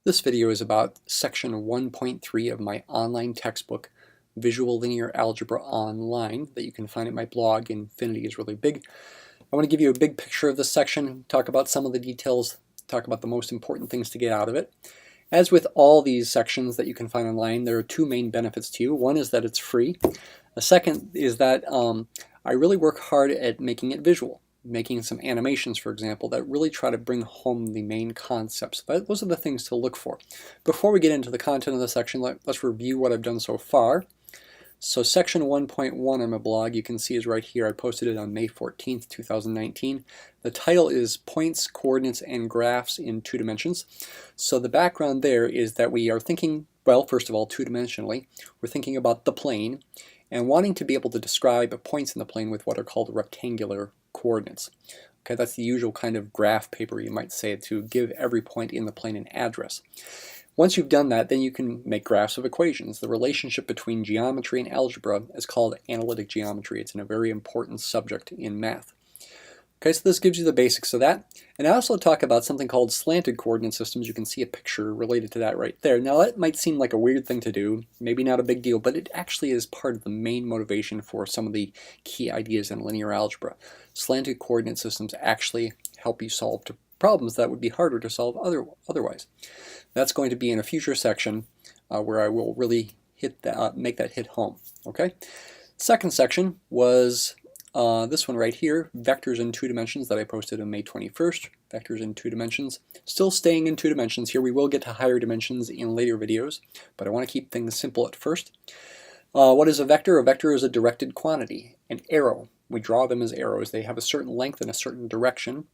This video is about section 1.3 of my online textbook, Visual Linear Algebra Online, that you can find at my blog, Infinity is Really Big. I want to give you a big picture of this section, talk about some of the details, talk about the most important things to get out of it. As with all these sections that you can find online, there are two main benefits to you. One is that it's free. The second is that I really work hard at making it visual. Making some animations, for example, that really try to bring home the main concepts. Those are the things to look for. Before we get into the content of the section, let's review what I've done so far. So section 1.1 on my blog, you can see is right here. I posted it on May 14th, 2019. The title is Points, Coordinates, and Graphs in Two Dimensions. So the background there is that we are thinking, well, first of all, two-dimensionally. We're thinking about the plane and wanting to be able to describe points in the plane with what are called rectangular coordinates. Okay, that's the usual kind of graph paper, you might say, to give every point in the plane an address. Once you've done that, then you can make graphs of equations. The relationship between geometry and algebra is called analytic geometry. It's a very important subject in math. Okay, so this gives you the basics of that. And I also talk about something called slanted coordinate systems. You can see a picture related to that right there. Now that might seem like a weird thing to do, maybe not a big deal, but it actually is part of the main motivation for some of the key ideas in linear algebra. Slanted coordinate systems actually help you solve problems that would be harder to solve otherwise. That's going to be in a future section where I will really make that hit home. Okay. Second section was this one right here, vectors in two dimensions, that I posted on May 21st. Vectors in two dimensions. Still staying in two dimensions here. We will get to higher dimensions in later videos, but I want to keep things simple at first. What is a vector? A vector is a directed quantity, an arrow. We draw them as arrows. They have a certain length and a certain direction.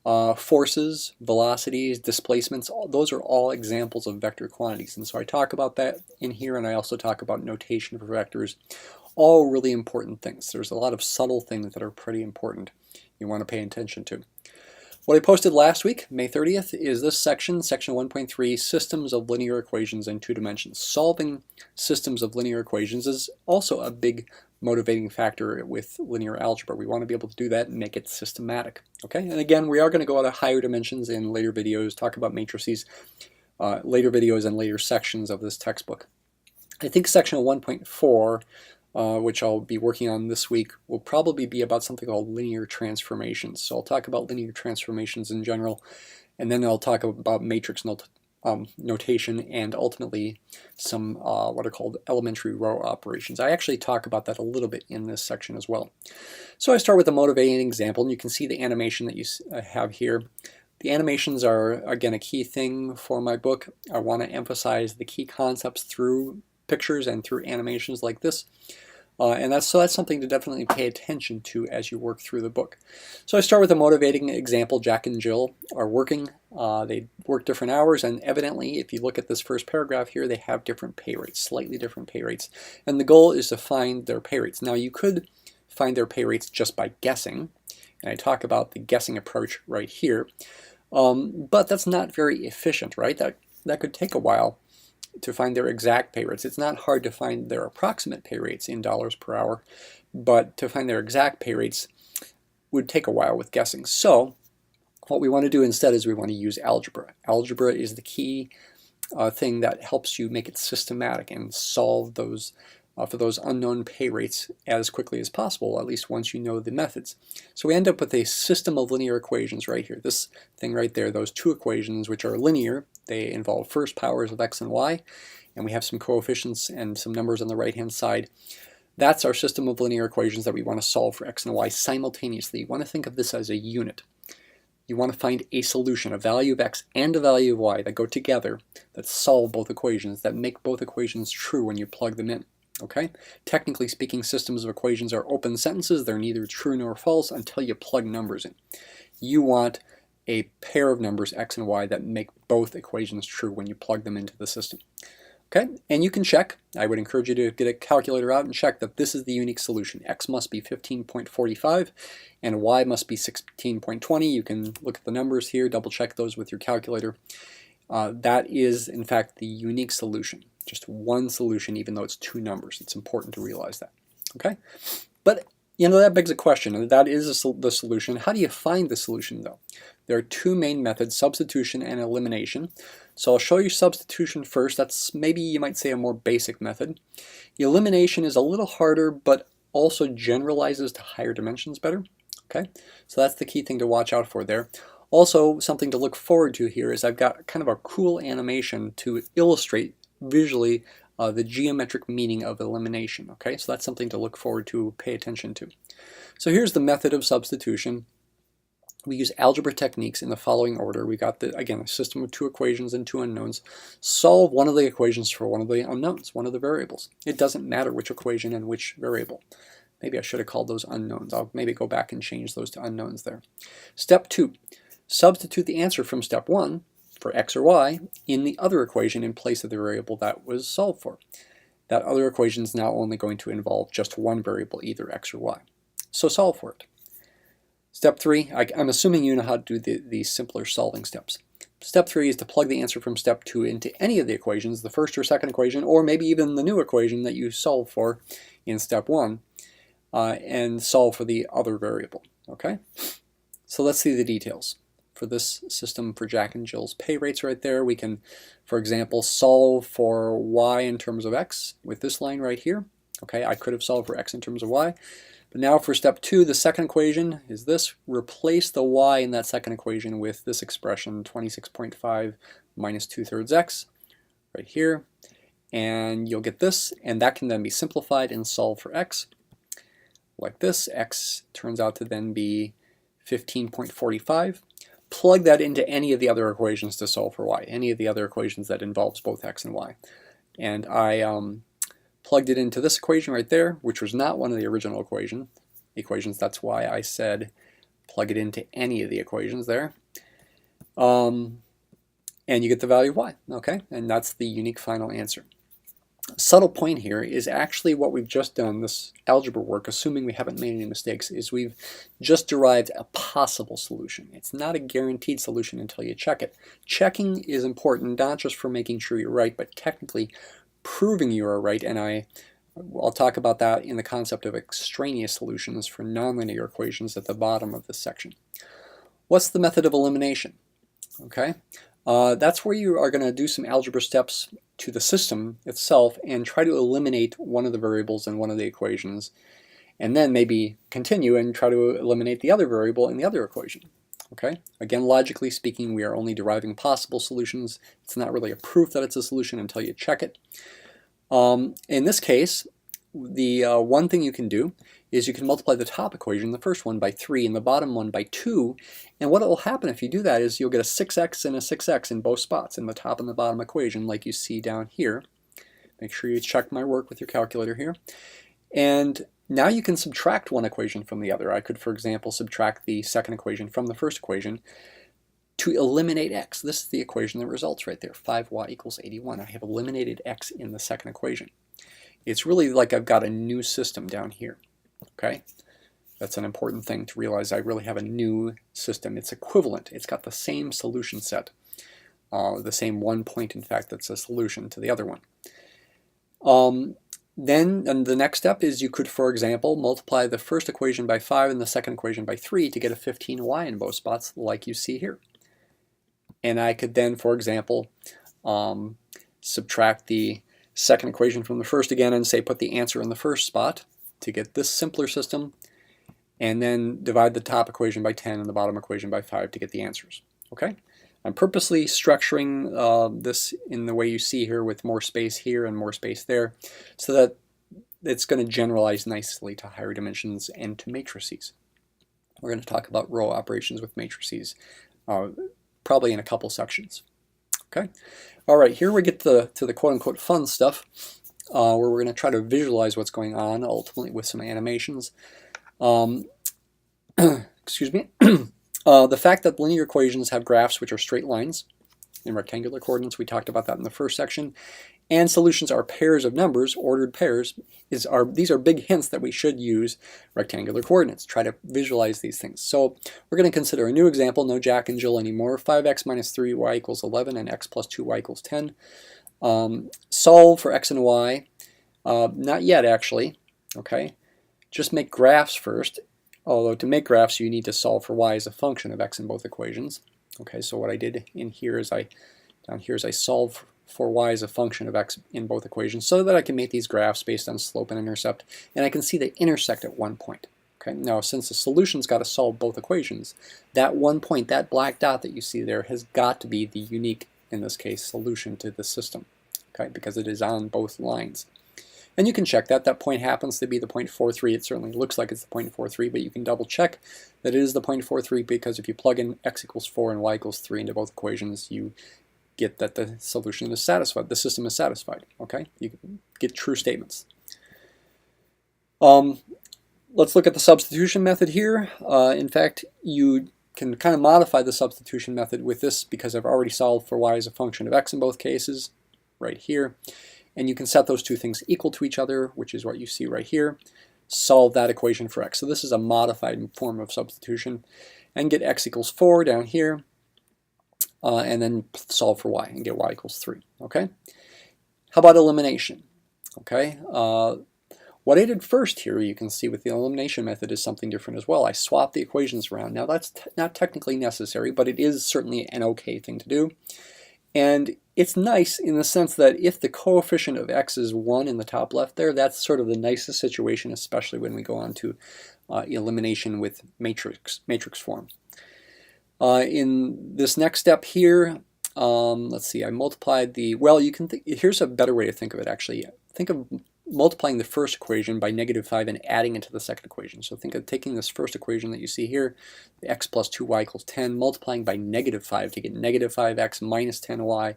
Forces, velocities, displacements, those are all examples of vector quantities. And so I talk about that in here, and I also talk about notation for vectors. All really important things. There's a lot of subtle things that are pretty important you want to pay attention to. What I posted last week, May 30th, is this section, section 1.3, Systems of Linear Equations in Two Dimensions. Solving systems of linear equations is also a big motivating factor with linear algebra. We want to be able to do that and make it systematic. Okay, and again, we are going to go out of higher dimensions in later videos, talk about matrices, later videos and later sections of this textbook. I think section 1.4, which I'll be working on this week, will probably be about something called linear transformations. So I'll talk about linear transformations in general, and then I'll talk about matrix notation and ultimately some what are called elementary row operations. I actually talk about that a little bit in this section as well. So I start with a motivating example, and you can see the animation that you have here. The animations are, again, a key thing for my book. I want to emphasize the key concepts through pictures and through animations like this. And that's something to definitely pay attention to as you work through the book. So I start with a motivating example. Jack and Jill are working. They work different hours, and evidently, if you look at this first paragraph here, they have different pay rates, slightly different pay rates. And the goal is to find their pay rates. Now, you could find their pay rates just by guessing, and I talk about the guessing approach right here. But that's not very efficient, right? That could take a while to find their exact pay rates. It's not hard to find their approximate pay rates in dollars per hour, but to find their exact pay rates would take a while with guessing. So what we want to do instead is we want to use algebra. Algebra is the key thing that helps you make it systematic and solve those for those unknown pay rates as quickly as possible, at least once you know the methods. So we end up with a system of linear equations right here. This thing right there, those two equations which are linear, they involve first powers of x and y, and we have some coefficients and some numbers on the right-hand side. That's our system of linear equations that we want to solve for x and y simultaneously. You want to think of this as a unit. You want to find a solution, a value of x and a value of y that go together, that solve both equations, that make both equations true when you plug them in. Okay? Technically speaking, systems of equations are open sentences. They're neither true nor false until you plug numbers in. You want a pair of numbers, x and y, that make both equations true when you plug them into the system. Okay? And you can check. I would encourage you to get a calculator out and check that this is the unique solution. X must be 15.45 and y must be 16.20. You can look at the numbers here, double check those with your calculator. That is, in fact, the unique solution. Just one solution, even though it's two numbers. It's important to realize that. Okay? But, you know, that begs a question, and that is the solution. How do you find the solution, though? There are two main methods, substitution and elimination. So I'll show you substitution first. That's maybe you might say a more basic method. Elimination is a little harder, but also generalizes to higher dimensions better. Okay, so that's the key thing to watch out for there. Also, something to look forward to here is I've got kind of a cool animation to illustrate visually the geometric meaning of elimination. Okay, so that's something to look forward to, pay attention to. So here's the method of substitution. We use algebra techniques in the following order. We got, again, a system of two equations and two unknowns. Solve one of the equations for one of the unknowns, one of the variables. It doesn't matter which equation and which variable. Maybe I should have called those unknowns. I'll maybe go back and change those to unknowns there. Step 2, substitute the answer from step 1 for x or y in the other equation in place of the variable that was solved for. That other equation is now only going to involve just one variable, either x or y. So solve for it. Step 3, I'm assuming you know how to do the simpler solving steps. Step 3 is to plug the answer from step 2 into any of the equations, the first or second equation, or maybe even the new equation that you solved for in step 1, and solve for the other variable. Okay? So let's see the details. For this system for Jack and Jill's pay rates right there, we can, for example, solve for y in terms of x with this line right here. Okay, I could have solved for x in terms of y. But now for step 2, the second equation is this. Replace the y in that second equation with this expression, 26.5 minus 2/3 x, right here. And you'll get this, and that can then be simplified and solved for x. Like this, x turns out to then be 15.45. Plug that into any of the other equations to solve for y, any of the other equations that involves both x and y. And I plugged it into this equation right there, which was not one of the original equations. That's why I said plug it into any of the equations there. And you get the value of y, okay? And that's the unique final answer. A subtle point here is actually what we've just done, this algebra work, assuming we haven't made any mistakes, is we've just derived a possible solution. It's not a guaranteed solution until you check it. Checking is important, not just for making sure you're right, but technically proving you are right, and I'll talk about that in the concept of extraneous solutions for nonlinear equations at the bottom of this section. What's the method of elimination? Okay, that's where you are going to do some algebra steps to the system itself and try to eliminate one of the variables in one of the equations, and then maybe continue and try to eliminate the other variable in the other equation. Okay, again, logically speaking, we are only deriving possible solutions. It's not really a proof that it's a solution until you check it. In this case, the one thing you can do is you can multiply the top equation, the first one, by 3 and the bottom one by 2. And what will happen if you do that is you'll get a 6x and a 6x in both spots, in the top and the bottom equation, like you see down here. Make sure you check my work with your calculator here. And now you can subtract one equation from the other. I could, for example, subtract the second equation from the first equation to eliminate x. This is the equation that results right there, 5y equals 81. I have eliminated x in the second equation. It's really like I've got a new system down here. Okay, that's an important thing to realize. I really have a new system. It's equivalent. It's got the same solution set, the same one point, in fact, that's a solution to the other one. Then the next step is you could, for example, multiply the first equation by 5 and the second equation by 3 to get a 15y in both spots, like you see here. And I could then, for example, subtract the second equation from the first again and say put the answer in the first spot to get this simpler system, and then divide the top equation by 10 and the bottom equation by 5 to get the answers. Okay? I'm purposely structuring this in the way you see here, with more space here and more space there, so that it's going to generalize nicely to higher dimensions and to matrices. We're going to talk about row operations with matrices probably in a couple sections. Okay? All right, here we get to the quote-unquote fun stuff, where we're going to try to visualize what's going on, ultimately with some animations. Excuse me. The fact that linear equations have graphs which are straight lines in rectangular coordinates, we talked about that in the first section, and solutions are pairs of numbers, ordered pairs, these are big hints that we should use rectangular coordinates, try to visualize these things. So we're going to consider a new example, no Jack and Jill anymore, 5x minus 3y equals 11 and x plus 2y equals 10. Solve for x and y, not yet actually, okay? Just make graphs first. Although to make graphs you need to solve for y as a function of x in both equations. Okay, so what I did in here is I down here is I solve for y as a function of x in both equations so that I can make these graphs based on slope and intercept, and I can see they intersect at one point. Okay, now since the solution's got to solve both equations, that one point, that black dot that you see there, has got to be the unique, in this case, solution to the system, okay, because it is on both lines. And you can check that. That point happens to be the 0.43. It certainly looks like it's the 0.43, but you can double check that it is the 0.43 because if you plug in x equals 4 and y equals 3 into both equations, you get that the solution is satisfied, the system is satisfied, okay? You get true statements. Let's look at the substitution method here. In fact, you can kind of modify the substitution method with this because I've already solved for y as a function of x in both cases, right here. And you can set those two things equal to each other, which is what you see right here. Solve that equation for x. So this is a modified form of substitution. And get x equals 4 down here. And then solve for y and get y equals 3. Okay? How about elimination? Okay? What I did first here, you can see with the elimination method, is something different as well. I swapped the equations around. Now that's not technically necessary, but it is certainly an okay thing to do. And it's nice in the sense that if the coefficient of x is 1 in the top left there, that's sort of the nicest situation, especially when we go on to elimination with matrix form. In this next step here, let's see, I multiplied the, well, you can think, here's a better way to think of it actually. Think of multiplying the first equation by -5 and adding it to the second equation. So think of taking this first equation that you see here, the x plus 2y equals 10, multiplying by -5 to get -5x minus 10y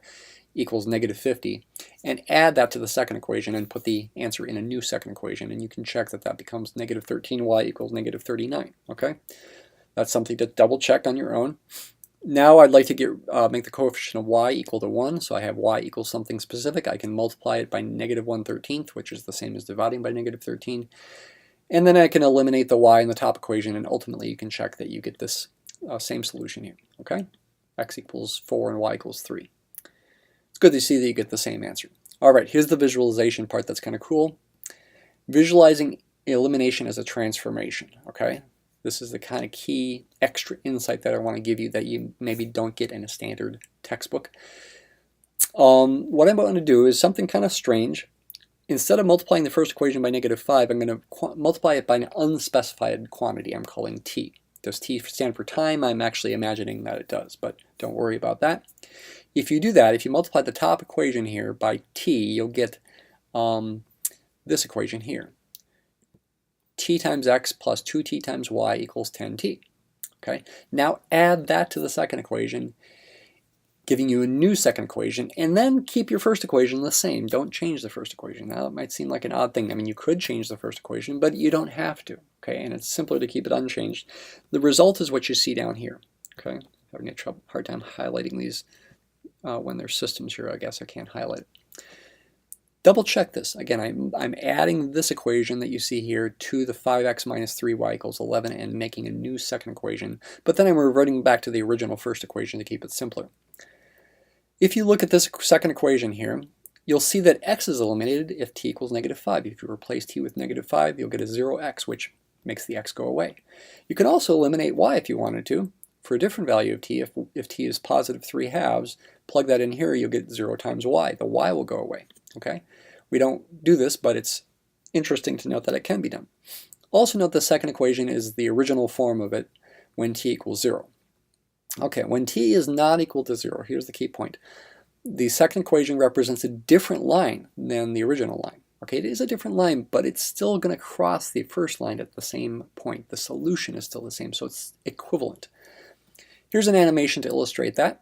equals -50, and add that to the second equation and put the answer in a new second equation, and you can check that that becomes -13y equals -39, okay? That's something to double check on your own. Now I'd like to make the coefficient of y equal to 1, so I have y equals something specific. I can multiply it by -1/13, which is the same as dividing by -13. And then I can eliminate the y in the top equation, and ultimately you can check that you get this same solution here, okay? X equals 4 and y equals 3. It's good to see that you get the same answer. All right, here's the visualization part that's kind of cool. Visualizing elimination as a transformation, okay? This is the kind of key extra insight that I want to give you that you maybe don't get in a standard textbook. What I'm going to do is something kind of strange. Instead of multiplying the first equation by -5, I'm going to multiply it by an unspecified quantity I'm calling t. Does t stand for time? I'm actually imagining that it does, but don't worry about that. If you do that, if you multiply the top equation here by t, you'll get this equation here. T times x plus 2t times y equals 10t. Okay? Now add that to the second equation, giving you a new second equation, and then keep your first equation the same. Don't change the first equation. Now it might seem like an odd thing. I mean, you could change the first equation, but you don't have to. Okay? And it's simpler to keep it unchanged. The result is what you see down here. Okay? Having a hard time highlighting these when there's systems here. I guess I can't highlight it. Double check this. Again, I'm adding this equation that you see here to the 5x minus 3y equals 11 and making a new second equation, but then I'm reverting back to the original first equation to keep it simpler. If you look at this second equation here, you'll see that x is eliminated if t equals -5. If you replace t with -5, you'll get a 0x, which makes the x go away. You can also eliminate y if you wanted to. For a different value of t, if t is positive 3/2, plug that in here, you'll get 0 times y. The y will go away. Okay? We don't do this, but it's interesting to note that it can be done. Also note the second equation is the original form of it when t equals 0. Okay, when t is not equal to 0, here's the key point. The second equation represents a different line than the original line. Okay, it is a different line, but it's still going to cross the first line at the same point. The solution is still the same, so it's equivalent. Here's an animation to illustrate that.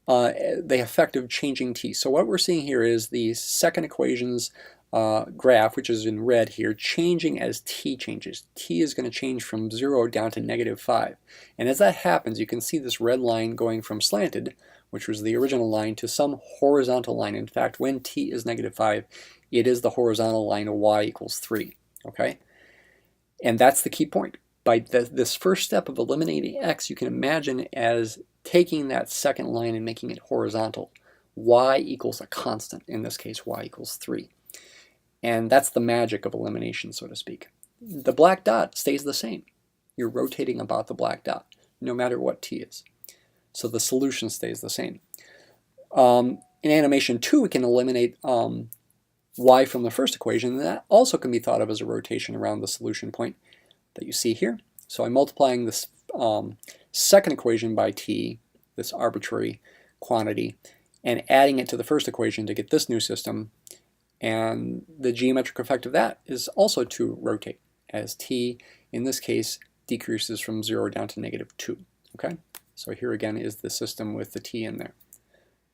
The effect of changing t. So what we're seeing here is the second equation's graph, which is in red here, changing as t changes. T is going to change from 0 down to -5. And as that happens, you can see this red line going from slanted, which was the original line, to some horizontal line. In fact, when t is -5, it is the horizontal line of y equals 3. Okay? And that's the key point. By this first step of eliminating x, you can imagine as taking that second line and making it horizontal. Y equals a constant, in this case y equals 3. And that's the magic of elimination, so to speak. The black dot stays the same. You're rotating about the black dot, no matter what t is. So the solution stays the same. In animation 2, we can eliminate y from the first equation, and that also can be thought of as a rotation around the solution point that you see here. So I'm multiplying this second equation by t, this arbitrary quantity, and adding it to the first equation to get this new system, and the geometric effect of that is also to rotate, as t, in this case, decreases from 0 down to -2. Okay, so here again is the system with the t in there.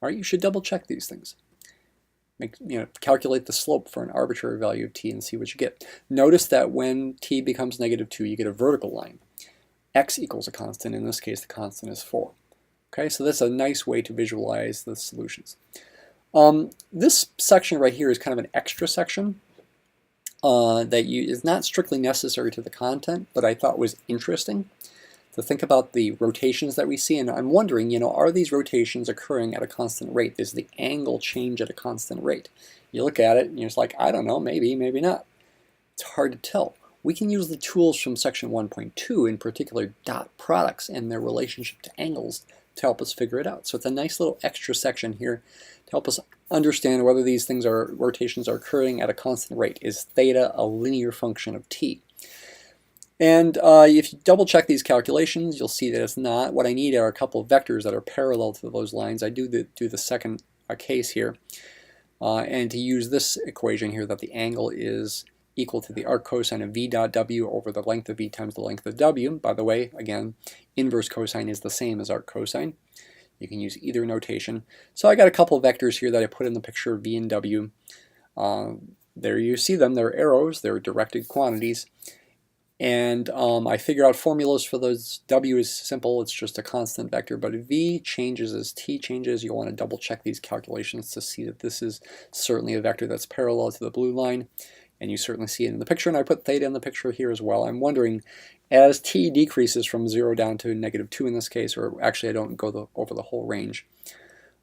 All right, you should double check these things. Calculate the slope for an arbitrary value of t and see what you get. Notice that when t becomes -2, you get a vertical line. X equals a constant. In this case, the constant is 4. Okay, so that's a nice way to visualize the solutions. This section right here is kind of an extra section that is not strictly necessary to the content, but I thought was interesting to think about the rotations that we see. And I'm wondering, are these rotations occurring at a constant rate? Does the angle change at a constant rate? You look at it and you're just like, I don't know, maybe, maybe not. It's hard to tell. We can use the tools from section 1.2, in particular dot products and their relationship to angles, to help us figure it out. So it's a nice little extra section here to help us understand whether these rotations are occurring at a constant rate. Is theta a linear function of t? And if you double check these calculations, you'll see that it's not. What I need are a couple of vectors that are parallel to those lines. I do the second case here, and to use this equation here, that the angle is equal to the arc cosine of v dot w over the length of v times the length of w. By the way, again, inverse cosine is the same as arc cosine. You can use either notation. So I got a couple of vectors here that I put in the picture of v and w. There you see them. They're arrows. They're directed quantities. And I figure out formulas for those. W is simple, it's just a constant vector, but v changes as t changes. You'll want to double check these calculations to see that this is certainly a vector that's parallel to the blue line, and you certainly see it in the picture, and I put theta in the picture here as well. I'm wondering, as t decreases from 0 down to -2 in this case, or actually I don't go over the whole range,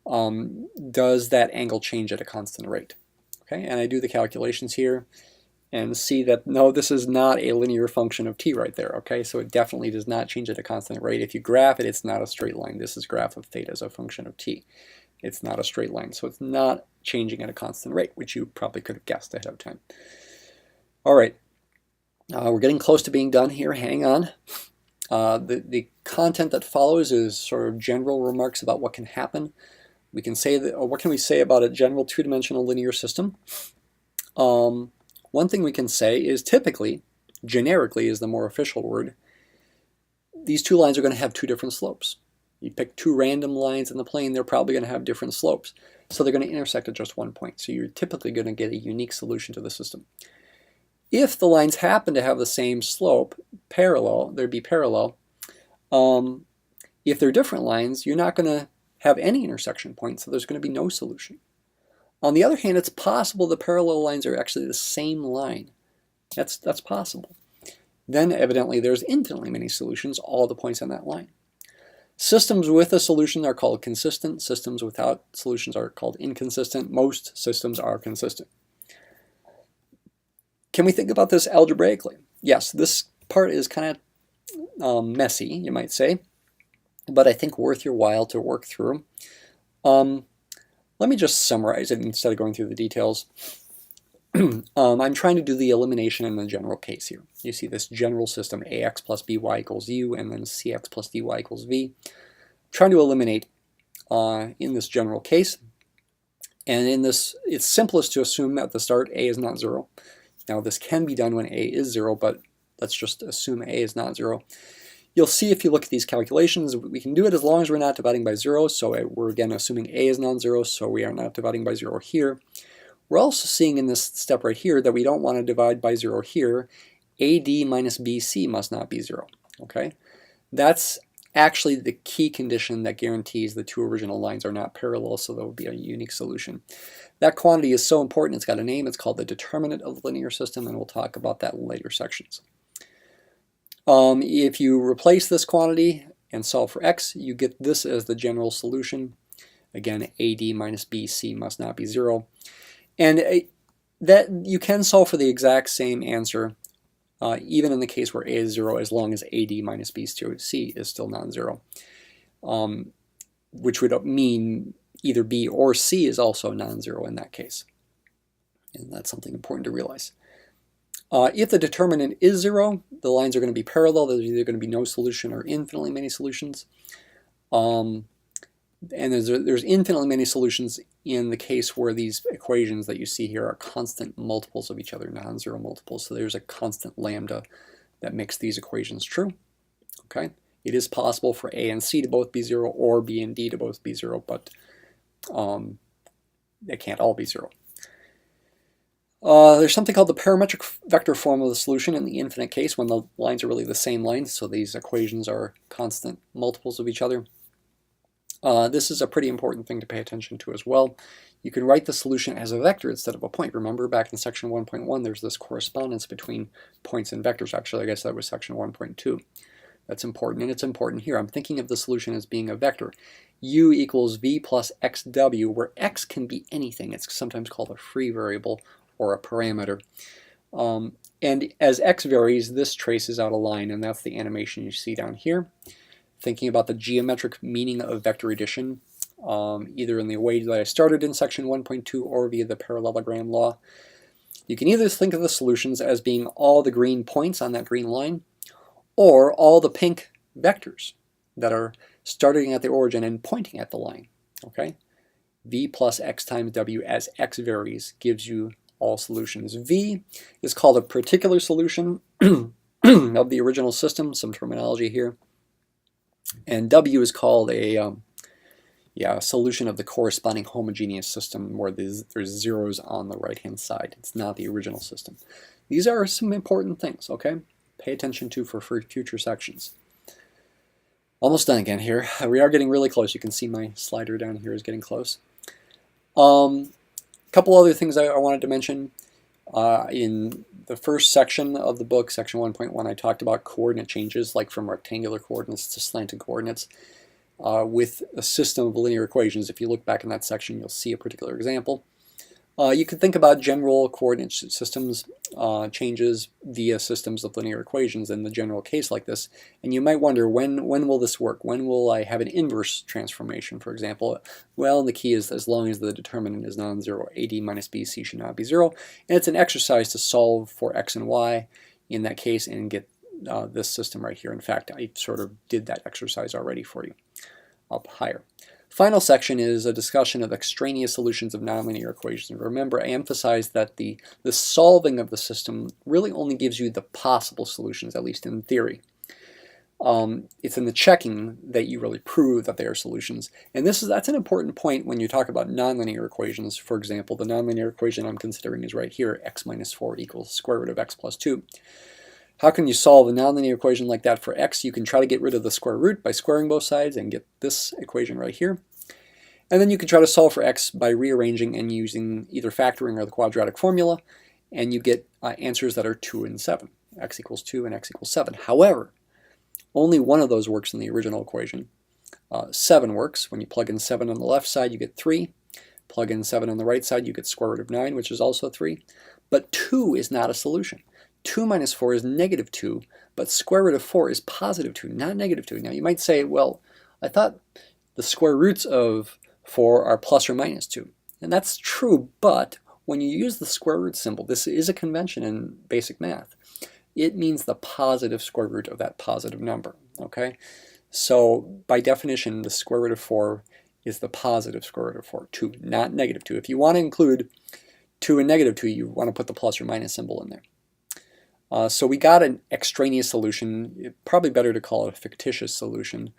does that angle change at a constant rate? Okay, and I do the calculations here, and see that, no, this is not a linear function of t right there, okay? So it definitely does not change at a constant rate. If you graph it, it's not a straight line. This is graph of theta as a function of t. It's not a straight line, so it's not changing at a constant rate, which you probably could have guessed ahead of time. All right, we're getting close to being done here. Hang on. The content that follows is sort of general remarks about what can happen. We can say that, what can we say about a general two-dimensional linear system? One thing we can say is typically, generically is the more official word, these two lines are going to have two different slopes. You pick two random lines in the plane, they're probably going to have different slopes. So they're going to intersect at just one point. So you're typically going to get a unique solution to the system. If the lines happen to have the same slope, parallel, they'd be parallel. If they're different lines, you're not going to have any intersection points, so there's going to be no solution. On the other hand, it's possible the parallel lines are actually the same line. That's possible. Then evidently there's infinitely many solutions, all the points on that line. Systems with a solution are called consistent. Systems without solutions are called inconsistent. Most systems are consistent. Can we think about this algebraically? Yes, this part is kind of messy, you might say, but I think worth your while to work through. Let me just summarize it instead of going through the details. I'm trying to do the elimination in the general case here. You see this general system, ax plus by equals u, and then cx plus dy equals v. I'm trying to eliminate in this general case. And in this, it's simplest to assume at the start a is not 0. Now this can be done when a is 0, but let's just assume a is not 0. You'll see if you look at these calculations, we can do it as long as we're not dividing by 0. So we're again assuming a is non-zero, so we are not dividing by 0 here. We're also seeing in this step right here that we don't want to divide by 0 here. AD minus BC must not be 0. Okay, that's actually the key condition that guarantees the two original lines are not parallel, so there will be a unique solution. That quantity is so important, it's got a name. It's called the determinant of the linear system, and we'll talk about that in later sections. If you replace this quantity and solve for x, you get this as the general solution. Again, AD minus BC must not be 0. And that you can solve for the exact same answer, even in the case where a is 0, as long as AD minus BC is still non-zero. Which would mean either B or C is also non-zero in that case. And that's something important to realize. If the determinant is 0, the lines are going to be parallel. There's either going to be no solution or infinitely many solutions. And there's infinitely many solutions in the case where these equations that you see here are constant multiples of each other, non-zero multiples. So there's a constant lambda that makes these equations true. Okay, it is possible for A and C to both be 0 or B and D to both be 0, but they can't all be 0. There's something called the parametric vector form of the solution in the infinite case, when the lines are really the same lines, so these equations are constant multiples of each other. This is a pretty important thing to pay attention to as well. You can write the solution as a vector instead of a point. Remember, back in section 1.1, there's this correspondence between points and vectors. Actually, I guess that was section 1.2. That's important, and it's important here. I'm thinking of the solution as being a vector. U equals v plus xw, where x can be anything. It's sometimes called a free variable or a parameter. And as x varies, this traces out a line, and that's the animation you see down here. Thinking about the geometric meaning of vector addition, either in the way that I started in section 1.2 or via the parallelogram law. You can either think of the solutions as being all the green points on that green line, or all the pink vectors that are starting at the origin and pointing at the line. Okay? V plus x times w as x varies gives you all solutions. V is called a particular solution of the original system, some terminology here. And W is called a solution of the corresponding homogeneous system, where there's zeros on the right-hand side. It's not the original system. These are some important things, okay? Pay attention to for future sections. Almost done again here. We are getting really close. You can see my slider down here is getting close. Couple other things I wanted to mention. In the first section of the book, section 1.1, I talked about coordinate changes, like from rectangular coordinates to slanted coordinates, with a system of linear equations. If you look back in that section, you'll see a particular example. You can think about general coordinate systems changes via systems of linear equations in the general case like this, and you might wonder, when will this work? When will I have an inverse transformation, for example? Well, the key is, as long as the determinant is non-zero, AD minus BC should not be 0, and it's an exercise to solve for x and y in that case and get this system right here. In fact, I sort of did that exercise already for you up higher. Final section is a discussion of extraneous solutions of nonlinear equations. Remember, I emphasized that the solving of the system really only gives you the possible solutions, at least in theory. It's in the checking that you really prove that they are solutions. And that's an important point when you talk about nonlinear equations. For example, the nonlinear equation I'm considering is right here, x minus 4 equals square root of x plus 2. How can you solve a nonlinear equation like that for x? You can try to get rid of the square root by squaring both sides and get this equation right here. And then you can try to solve for x by rearranging and using either factoring or the quadratic formula, and you get answers that are 2 and 7. X equals 2 and x equals 7. However, only one of those works in the original equation. 7 works. When you plug in 7 on the left side, you get 3. Plug in 7 on the right side, you get square root of 9, which is also 3. But 2 is not a solution. 2 minus 4 is negative 2, but square root of 4 is positive 2, not negative 2. Now you might say, well, I thought the square roots of 4 are plus or minus 2. And that's true, but when you use the square root symbol, this is a convention in basic math, it means the positive square root of that positive number, okay? So by definition, the square root of 4 is the positive square root of 4, 2, not negative 2. If you want to include 2 and negative 2, you want to put the plus or minus symbol in there. So we got an extraneous solution, probably better to call it a fictitious solution,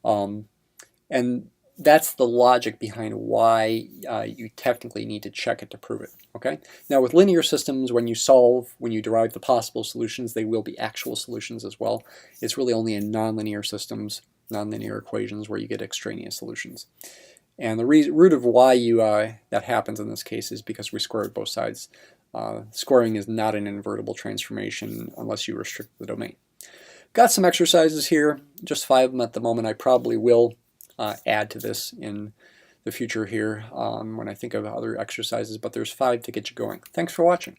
and that's the logic behind why you technically need to check it to prove it. Okay. Now with linear systems, when you derive the possible solutions, they will be actual solutions as well. It's really only in nonlinear systems, nonlinear equations, where you get extraneous solutions. And the root of why that happens in this case is because we squared both sides. Squaring is not an invertible transformation unless you restrict the domain. Got some exercises here, just 5 of them at the moment. I probably will add to this in the future here when I think of other exercises, but there's 5 to get you going. Thanks for watching.